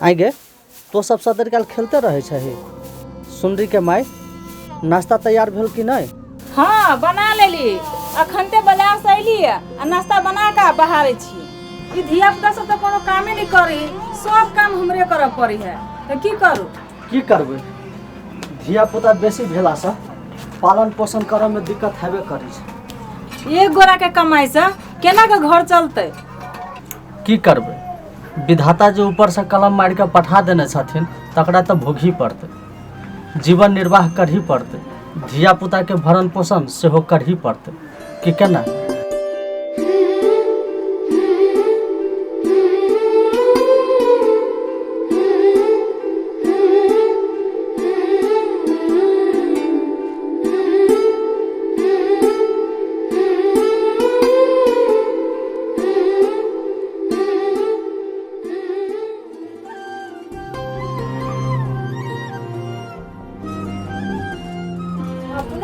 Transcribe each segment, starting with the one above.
आगे तो सब सदर काल खेलते रहे छही। सुनरी के माय नाश्ता तैयार भेल कि नहीं? हाँ बना लेली, अखनते बाजार से अयली आ नाश्ता बना के बहारे छी। ई धिया पुता सब तो कोनो कामे नहीं करी, सब काम हमरे करऽ पड़ी है, तो की करू? की करबे, धिया पुता बेसी भेला से पालन पोषण करे में दिक्कत हेबे करी छै। एक गोरा के कमाई से केना के घर चलते? की करबे, विधाता जो ऊपर से कलम मार के पठा देने छथिन तकरा तो भोगी पड़ते, जीवन निर्वाह करही पड़ते, धिया पुता के भरण पोषण सेहो करही पड़ते कि केना?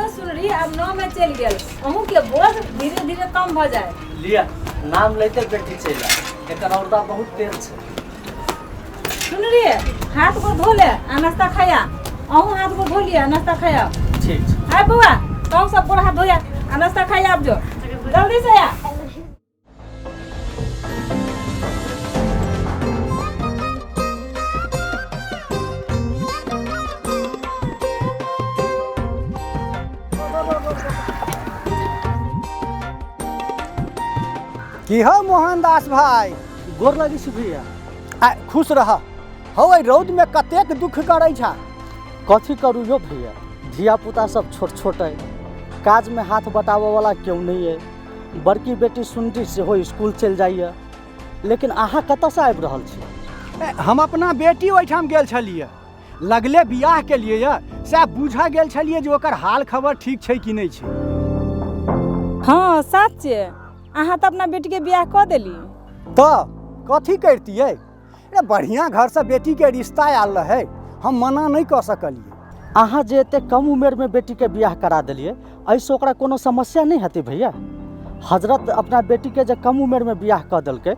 सुनरी अब 9 में चल गेल, अहूँ के बोझ धीरे धीरे कम भ जाए। लिया नाम लेते बेटी चला, एकर औरदा बहुत तेज छै। सुनरी हाथ को धो ले आ नाश्ता खाया, अहूँ हाथ को धो लिया नाश्ता खाया। ठीक छै। आय बउआ तुम सब गोड़ हाथ धोया आ नाश्ता खाया, अब जो जल्दी से आ। की हो मोहनदास भाई? गोर लगी छी भैया। खुश रह। हो रौद में कतेक दुख करे छा? कथी करू यो भैया, धिया पुता सब छोट छोट है, काज में हाथ बटाबे वाला क्यों नहीं है। बड़की बेटी सुनरी से हो स्कूल चल जाइए, लेकिन अहाँ कतऽ से आबि रहल छी? हम अपना बेटी ओहिठाम गेल छलिए, लगले बियाह के लिए से बुझा गेल छलिए जे ओकर हाल खबर ठीक छै कि नहीं छै। हाँ सच, अहाँ तो अपना बेटी के बियाह कऽ देली, तो कथी करतियै? बढ़िया घर से बेटी के रिश्ता आयल रहे, हम मना नहीं कर सकलिए। अहाँ जे एते कम उम्र में बेटी के बियाह करा दिलिए, ऐसे ओकरा कोनो समस्या नहीं हेतै भैया? हजरत अपना बेटी के जे कम उम्र में बियाह कऽ देलकै,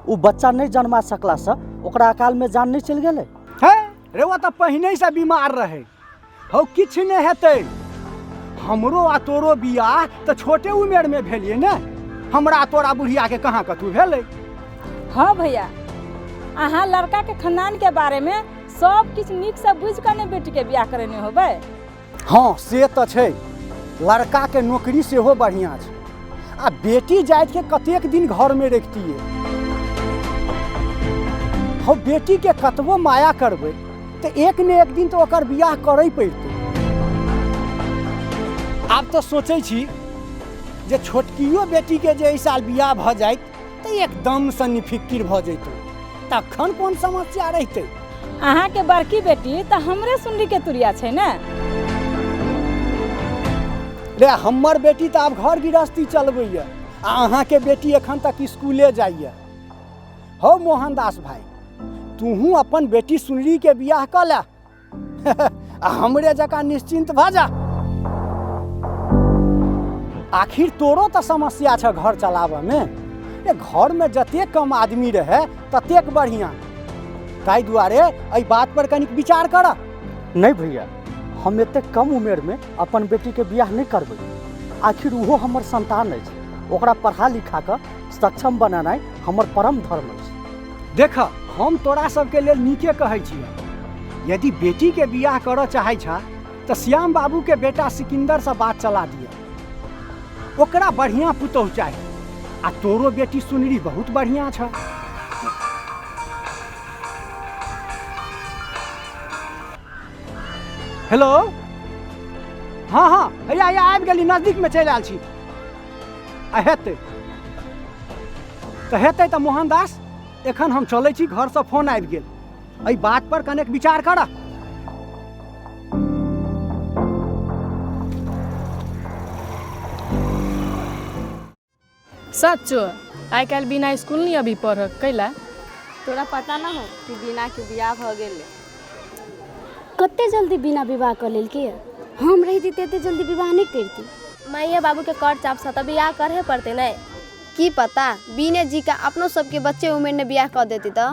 उ बच्चा नहीं जन्मा सकला से ओकरा अकाल में जान नहीं चल गेलै? है रे, वो तो पहिने से बीमार रहे, हो किछ नहीं हेतै। हमरो आ तोरो बियाह तो छोटे उम्र में भेलिए ने, हमरा तोरा बुढ़िया के कहाँ कतू भेलै। हाँ भैया, अहाँ लड़का के खानदान के बारे में सब किछ नीक से बुझ कर ने बेटी के बियाह करेने होबे। हाँ से तो छै, लड़का के नौकरी सेहो बढ़िया छै, आ बेटी जाइत के कतेक दिन घर में रखतिए। हो बेटी के कतबो माया करबै तो एक ने एक दिन तो ओकर बियाह करई पड़तै। आब तो सोचै छी जे छोटकियो बेटी के जे एहि साल बियाह भ जाइत तो एकदम से निफिकिर भ जैतै, तखन कोन समस्या रहतै। अहाँ के बड़की बेटी तो हमरे सुनरी के तुरिया छै ने। रे हमर बेटी तो आब घर गृहस्थी चलबैया, आ अहाँ के बेटी एखन तक स्कूले जाइए। हो मोहनदास भाई, तूहू अपन बेटी सुनरी के बियाह कऽ ले आ हमरे जकाँ निश्चिंत भ जा। आखिर तोरो तो समस्या छ घर चलाबे में, घर में जतेक कम आदमी रहे ततेक बढ़िया। ताहि दुआरे एहि बात पर कनिक विचार कर। नहीं भैया, हम एते कम उम्र में अपन बेटी के बियाह नहीं करबै। आखिर वो हमर संतान है, ओकरा पढ़ा लिखा के सक्षम बनानाइ हमर परम धर्म है। देख, हम तोरा सबके लेल नीके कहै छियै, यदि बेटी के बियाह करऽ चाहै छा तो श्याम बाबू के बेटा सिकंदर से बात चला दिया, ओकरा बढ़िया पुतौह चाही। आ तोरो बेटी सुनरी बहुत बढ़िया छ। हेलो, हाँ हाँ हैया आबि गेली, नजदीक में चलि आयल छी। आ हेतै तऽ मोहनदास, एखन हम चलै छी, घर से फोन आबि गेल, एहि बात पर कनेक विचार कर। सचो आइ काल्हि बिना स्कूल नहीं अभी पढ़ कैला? तोरा पता ना हो कि बिना के बियाह भ गेल? कते जल्दी बिना विवाह कर लेल के? हम रही तेते जल्दी विवाह नहीं करती। माइया बाबू के कर चाप से बियाह करे पड़ते न। की पता बीने जी का अपनों सबके बच्चे उम्र ने बियाह कर देती तो।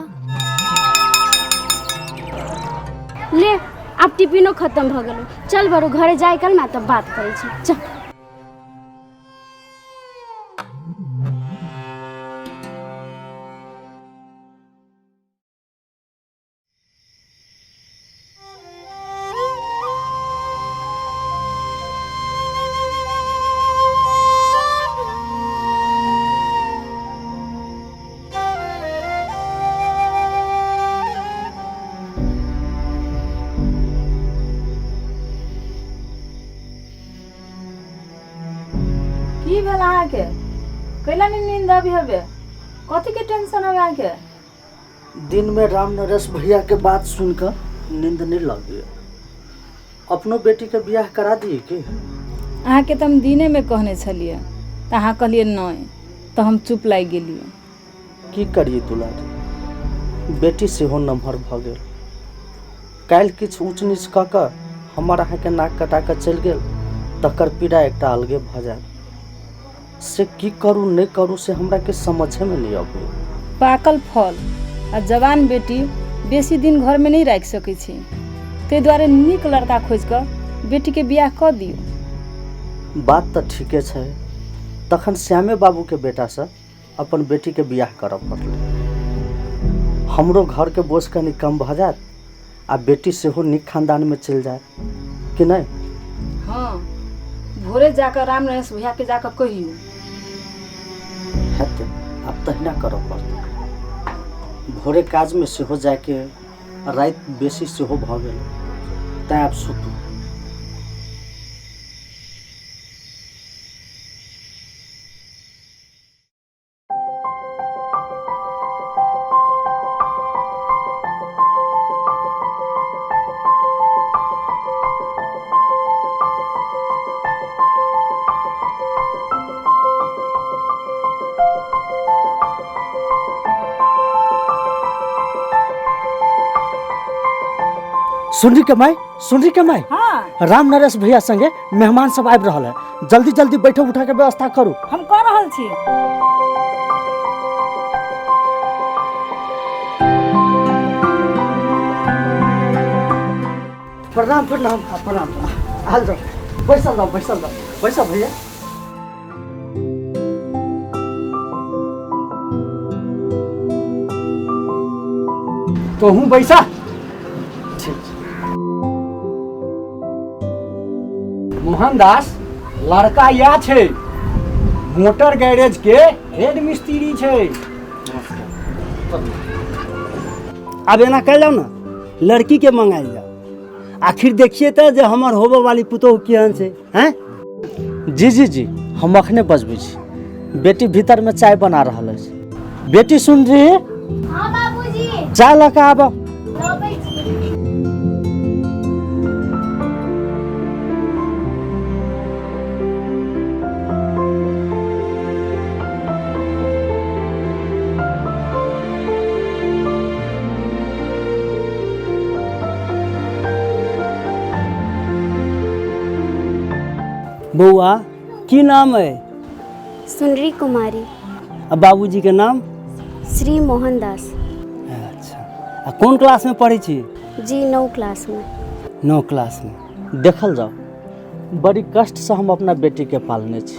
ले अब टिफिनो खत्म भ गेलो। चल बरू घरे जाए कल मैं तब बात करे छी। चल की भेल अहाँके? कैला नहीं नींद अभी हबे? कथी के टेंशन है अहाँके? दिन में राम नरेश भैया के बात सुनकर नींद नहीं लगी। अपनो बेटी के बियाह करा दिए कि? अहाँके तो हम दिने में कहने छलिए तो अहाँ कहलिए नहीं, तो हम चुप लागि गेलिए। की करिए दुलारी, बेटी सेहो नमहर भ गेल। काल्हि किछु ऊँच नीच कऽ कऽ हमर अहाँके नाक कटा कऽ चलि गेल, तकर पीड़ा एकटा अलगे भऽ जायत। से की करू नहीं करू से हमरा के समझे में नहीं आबे। पाकल फल आ जवान बेटी बेसी दिन घर में नहीं राख सकै छी, ताहि दुआरे नीक लड़का खोज कर बेटी के बियाह कऽ दियौ। बात तो ठीके छै, तखन श्यामे बाबू के बेटा से अपन बेटी के बियाह करऽ पड़लै। हमरो घर के बोझ कनि कम भऽ जायत आ बेटी सेहो नीक खानदान में चलि जायत कि नहीं? हाँ, भोरे जाकर राम नरेश भैया के जाकर कहियो। हेतै, आब तहिना करऽ पड़तै। भोरे काज में सेहो जाके रात बेसी सेहो भऽ गेल, तैं आब सुतू। सुन रही के माई, हाँ, राम नरेश भैया संगे मेहमान सब आबि रहल है। जल्दी जल्दी बैठो उठा के व्यवस्था करू। हम कऽ रहल छी। प्रणाम प्रणाम प्रणाम। हाल जाओ, बैसल जाओ बैसल जाओ, बैसा भैया। तो हूँ बैसा। मोहनदास लड़का या छे, मोटर गैरेज के हेड मिस्त्री छे। अब एना कर लो ना, लड़की के मंगाई जाओ। आखिर देखिए तो जे हमर होबे वाली पुतोह केहन छै हैं? जी जी जी, हम अखने बजबै छी। बेटी भीतर में चाय बना रहल अछि। बेटी सुन रही? हां बाबूजी, चाय लऽ कऽ आबऽ। लबै छी। बउआ की नाम है? सुनरी कुमारी। अब बाबूजी के नाम? श्री मोहनदास। अच्छा, आ कौन क्लास में पढ़ी छी? जी 9 क्लास में। 9 क्लास में। देखल जाओ, बड़ी कष्ट से हम अपना बेटी के पालने छी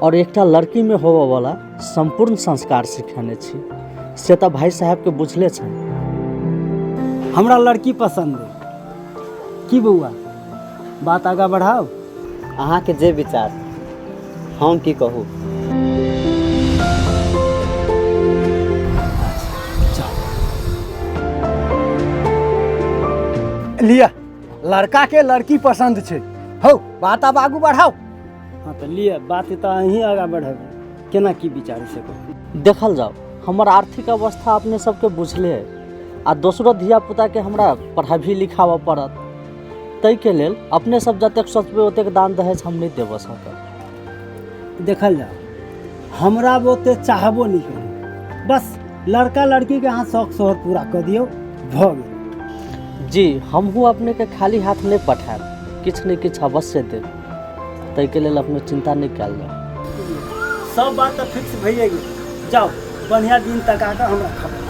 और एकटा लड़की में होबे वाला संपूर्ण संस्कार सिखाने छी। से तो भाई साहब के बुझले छै। हमरा लड़की पसंद है। की बउआ, बात आगा बढ़ाओ। अहाँ के जे विचार, हम की कहूँ। लिया, लड़का के लड़की पसंद छे। हो, बात अब आगू बढ़ाओ। हाँ तो लिए बात तो अहीं आगा बढ़ेबै। केना की विचार से कहू। देखल जाओ, हमर आर्थिक अवस्था अपने सबके बुझले है आ दोसरो धिया पुता के हमरा पढ़ाबी लिखाबऽ पड़त। तै के लेल अपने सब जतेक सोचबे ओतेक दान दहेज हम नहीं देबऽ सकब। देखल जाओ, हमरा वो ओते चाहबो नहीं करी। बस लड़का लड़की के अहाँ शौक शोहर पूरा कर दियो, भ गेल। जी, हमहूँ अपने के खाली हाथ नहीं पठाएब, किछु नहीं किछु अवश्य देब। तै के लेल अपने चिंता नहीं कयल जाओ। सब बात तो फिक्स भइए गेल। जाओ, बढ़िया दिन तक आकर हमरा खबर।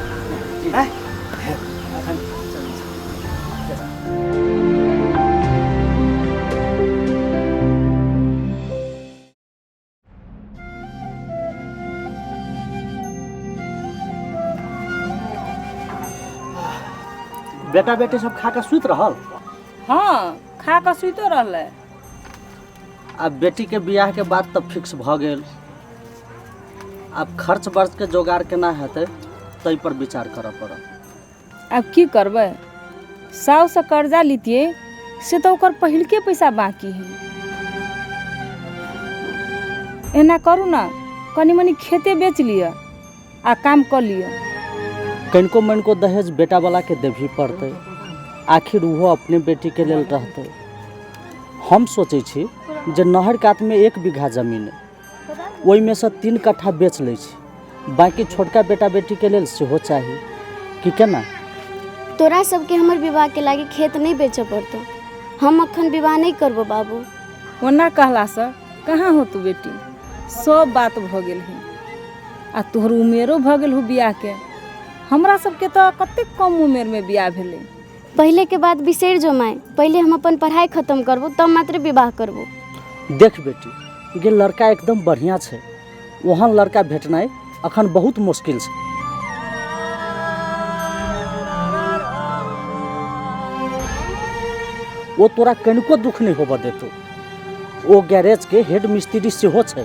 बेटा बेटी सब खा के सुत रहल। हाँ खा के सुतो रहले। अब बेटी के बियाह के बाद तब फिक्स भ गेल। अब खर्च वर्च के जोगाड़ केना हेतै तै पर विचार करऽ पड़त। अब की करबै, साउ से कर्जा लीतिए से तो ओकर पहिलके पैसा बाकी है। एना करू ना, कनी मनी खेते बेच लिया आ काम कर लिया। कनिको मनिको दहेज बेटा वाला के देभी पड़तै, आखिर वो अपने बेटी के लेल रहतै। हम सोचै छी जे नहर कात में 1 बीघा जमीन है, ओहि में से 3 कट्ठा बेच लै छी, बाकी छोटका बेटा बेटी के लेल सेहो चाही। कि केना? तोरा सबके हमर विवाह के लागी खेत नहीं बेचऽ पड़तो। हम अखन विवाह नहीं करबो बाबू। ओना कहला से कहाँ हो तू बेटी, सब बात भ गेल है आ तोहर उमेरो भ गेल हो बियाह के। हमरा सबके तो कते कम उमेर में बियाह भेलै। पहले के बात बिसर जो माय, पहले हम अपन पढ़ाई खत्म करबो तब मात्र विवाह करबो। देख बेटी, ये लड़का एकदम बढ़िया छै, वहाँ लड़का भेटनाइ अखन बहुत मुश्किल छै। वो तोरा कनिको दुख नहीं होबऽ देतो। वो गैरेज के हेड मिस्त्री सेहो छै।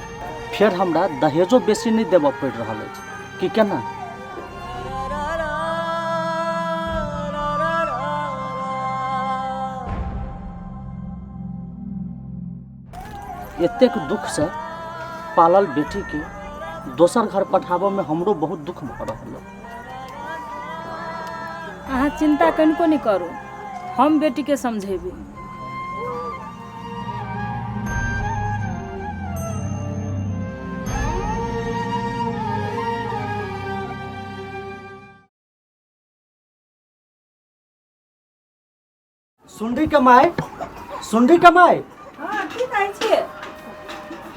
फिर हमरा दहेजो बेसी नहीं देबऽ पड़ि रहल अछि। कि केना? एतेक दुख से पालल बेटी के दोसर घर पठाबऽ में हमरो बहुत दुख भ रहल। अहाँ चिंता कनिको नहीं करू, हम बेटी के समझेबी। सुंडी कमाई, सुंडी कमाई। हाँ की कहै छियै?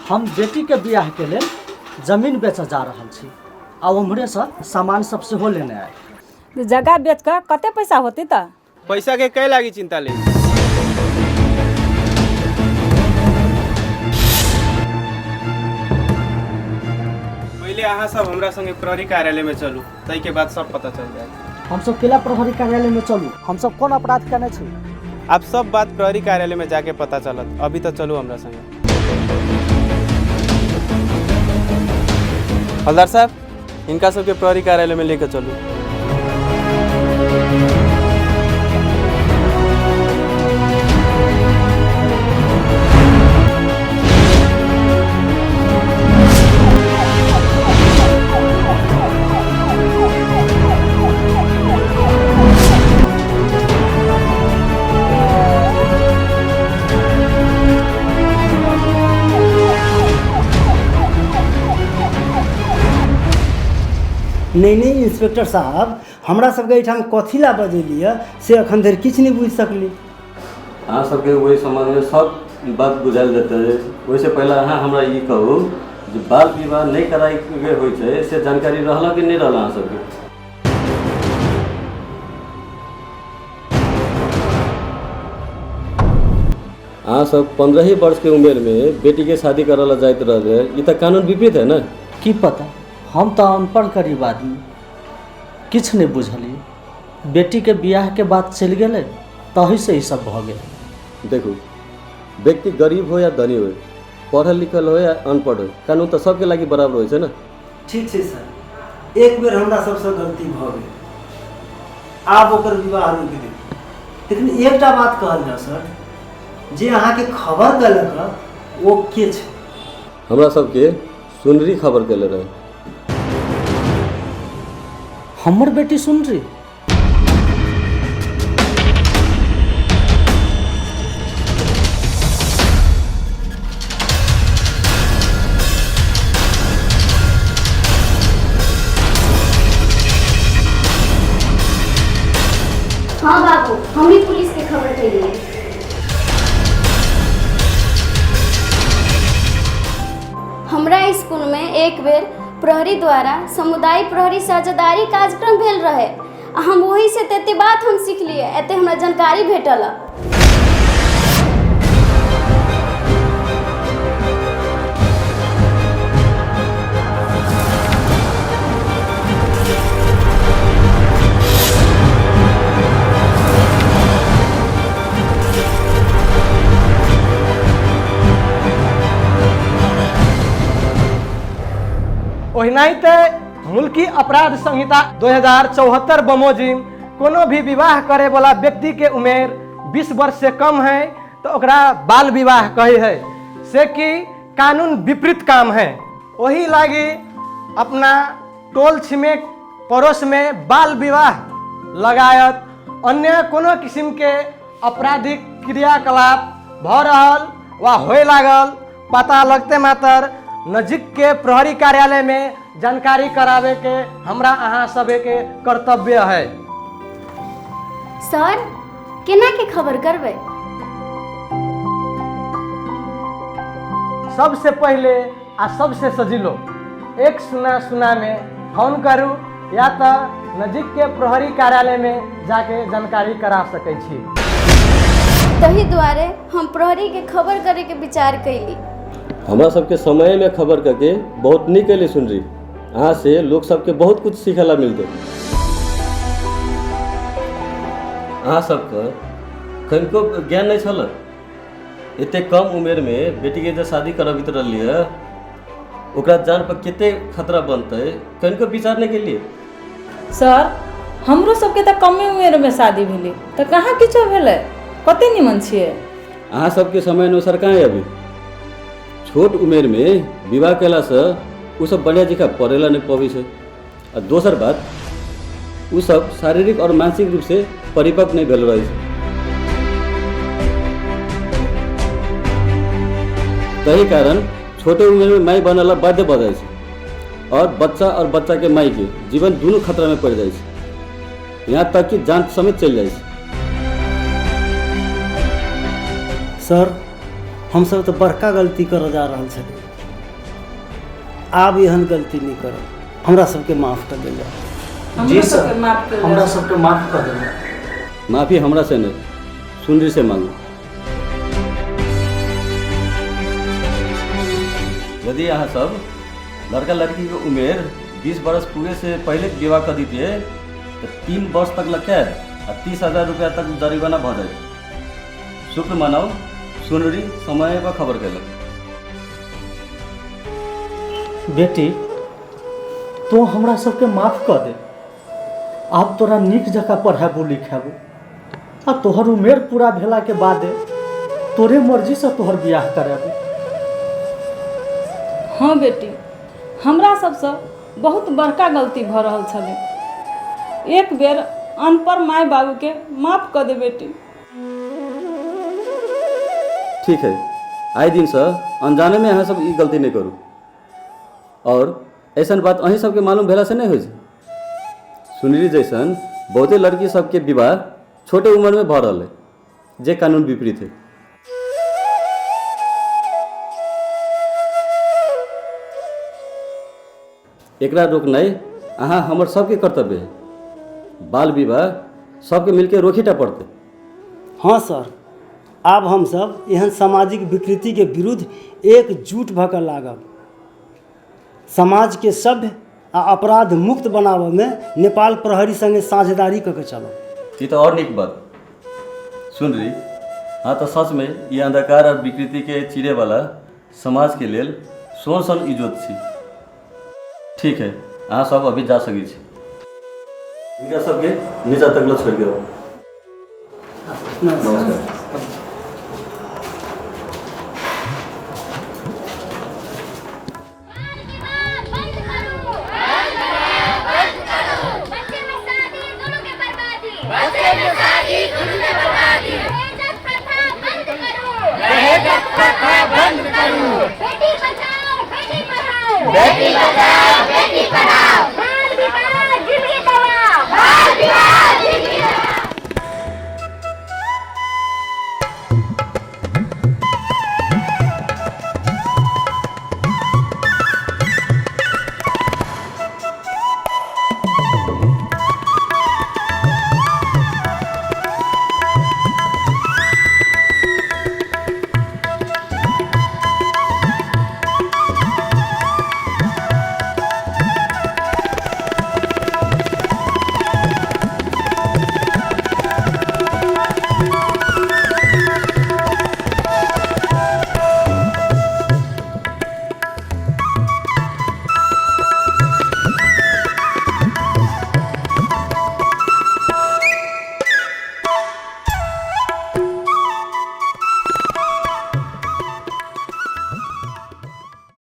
हम बेटी के बियाह के लेल जमीन बेचऽ जा रहल छी, आ उम्हरे से सामान सब सेहो लेने आए। जगह बेच कर कते पैसा होते त? पैसा के कै लागी चिंता ले। पहले अहाँ सब हमरा संगे प्रहरी कार्यालय में चलू, तई के बाद सब पता चल जाए। हम सब केला प्रहरी कार्यालय में चलू? हम सब कौन अपराध करने छी? आप सब बात प्रहरी कार्यालय में जाके पता चलत। अभी तो चलू हमरा संगे। हवलदार साहब, इनका सबके प्रहरी कार्यालय में लेकर चलू। नहीं इंस्पेक्टर साहब, हमरा सबके एहिठाम कथी ला बजेलिए से अखन धरि किछु नहीं बुझि सकली। अहाँ सबके वही समाज में सब बात बुझायल देते। वैसे पहले अहाँ हमरा ई कहू जे बाल विवाह नहीं कराई के होइ छै से जानकारी रहला कि नहीं रहला अहाँ सबके? अहाँ सब 15 ही वर्ष के उम्र में बेटी के शादी करला जाइत रहे, ई तो कानून विपरीत है ना? की पता, हम तो अनपढ़ गरीब आदमी, किछु नहीं बुझलिए। बेटी के बियाह के बाद चल गए, तही से ही सब भ गेल। देखू, व्यक्ति गरीब हो या धनी हो, पढ़ल लिखल हो या अनपढ़ हो, कानून तो सबके लागी बराबर होइ छै ना। ठीक छै सर, एक बेर हमरा सबसे गलती भ गेल, आब ओकर विवाह रोकि देब। लेकिन एकटा बात कहल जाए सर, जे अहाँ के खबर देलक वो के छै? हमरा सबके सुनरी खबर केले रहे। हमर बेटी सुन रही? हाँ बाबू, हम ही पुलिस के खबर देलिए। हमरा स्कूल में एक बेर प्रहरी द्वारा समुदाय प्रहरी साझेदारी कार्यक्रम भेल रहे। हम वही से तेते बात हम सीखलिए, एते हमरा जानकारी भेटल। ओहिनाइते मुल्की अपराध संहिता 2074 बमोजिम कोनो भी विवाह करे वाला व्यक्ति के उम्र 20 वर्ष से कम है तो ओकरा बाल विवाह कहे है से कि कानून विपरीत काम है। वही लागी अपना टोल छिमेक पड़ोस में बाल विवाह लगायत अन्य कोनो किस्म के आपराधिक क्रियाकलाप भ रहल वा होए लागल पता लगते मात्र नजीक के प्रहरी कार्यालय में जानकारी करावे के हमरा अहाँ सबे के कर्तव्य है। सर केना के खबर करबे? सबसे पहले आ सबसे सजिलो 100 में फोन करू या तो नजीक के प्रहरी कार्यालय में जाके जानकारी करा सकै छी। तही द्वारे हम प्रहरी के खबर करे के विचार कैली। हमरा सबके समय में खबर करके बहुत निक कैली सुन रही। अहाँ से लोग सबके बहुत कुछ सीखेला मिलते। अहाँ सबके कनिको ज्ञान नहीं छल। इतने कम उम्र में बेटी के जो शादी करबित रहिए ओकरा जान पर कितने खतरा बनते कनिको विचार नहीं के लिए। सर हमरो सबके तो कम उम्र में शादी भेलै तो कहाँ किछो भेलै कते निमन छियै। अहाँ सबके समय अनुसार कहाँ है अभी छोट उम्र में विवाह कैला से उ सब बढ़िया जिका पढ़ेला नहीं पबै छै। और दोसर बात उ सब शारीरिक और मानसिक रूप से परिपक्व नहीं भेल रहे। तही कारण छोटे उम्र में माई बनला बाध्य भ जाए और बच्चा के माई के जीवन दोनों खतरा में पड़ जाए। यहाँ तक कि जान समेत चल जाए। सर हम सब तो बड़का गलती कर जा रहा छे। आब एहन गलती नहीं करब। हमरा सबके माफ कर देल जाए। जी सर हमरा सबके माफ कर देल जाए। माफी हमरा से नहीं सुनरी से मांगू। यदि अहाँ सब लड़का लड़की की उम्र 20 वर्ष पूरे से पहले विवाह कर दीजिए तो 3 वर्ष तक लगता है और 30,000 रुपया तक जरिमाना भ जाए। शुक्र मनाओ सुनरी समय पर खबर कैलक। बेटी तो हमरा सबके माफ कर दे। आब तोरा नीक जगह पढ़ाबू लिखाबू आ तोहर उम्र पूरा भेला के बाद तोरे मर्जी से तोहर बियाह कराबू। हाँ बेटी हमरा सबसे बहुत बड़का गलती भ रहल छलै। एक बेर अनपढ़ माय बाबू के माफ कर दे बेटी। ठीक है आइ दिन से अनजाने में अहाँ सब ई गलती नहीं करू और ऐसा बात अहीं सबके मालूम भेला से नहीं हो। सुनरी जैसन बहुते लड़की सबके विवाह छोटे उम्र में भ रहा है जे कानून विपरीत है। एकरा रोकनाइ अहाँ हमर सबके कर्तव्य है। बाल विवाह सबके मिलके रोकीटा पड़ते। हाँ सर आब हम सब एहन सामाजिक विकृति के विरुद्ध एकजुट भऽ कऽ लागब। समाज के सभ्य आ अपराध मुक्त बनाबऽ में नेपाल प्रहरी संगे साझेदारी कऽ के चलब। ये तो और निक बात सुन रही। हाँ तो सच में ये अंधकार और विकृति के चिरे वाला समाज के लेल सोन सन इजोत छी। ठीक है अहाँ सब अभी जा सकी छी। इनका सबके नीचा तक छोड़ के रहो। नमस्कार।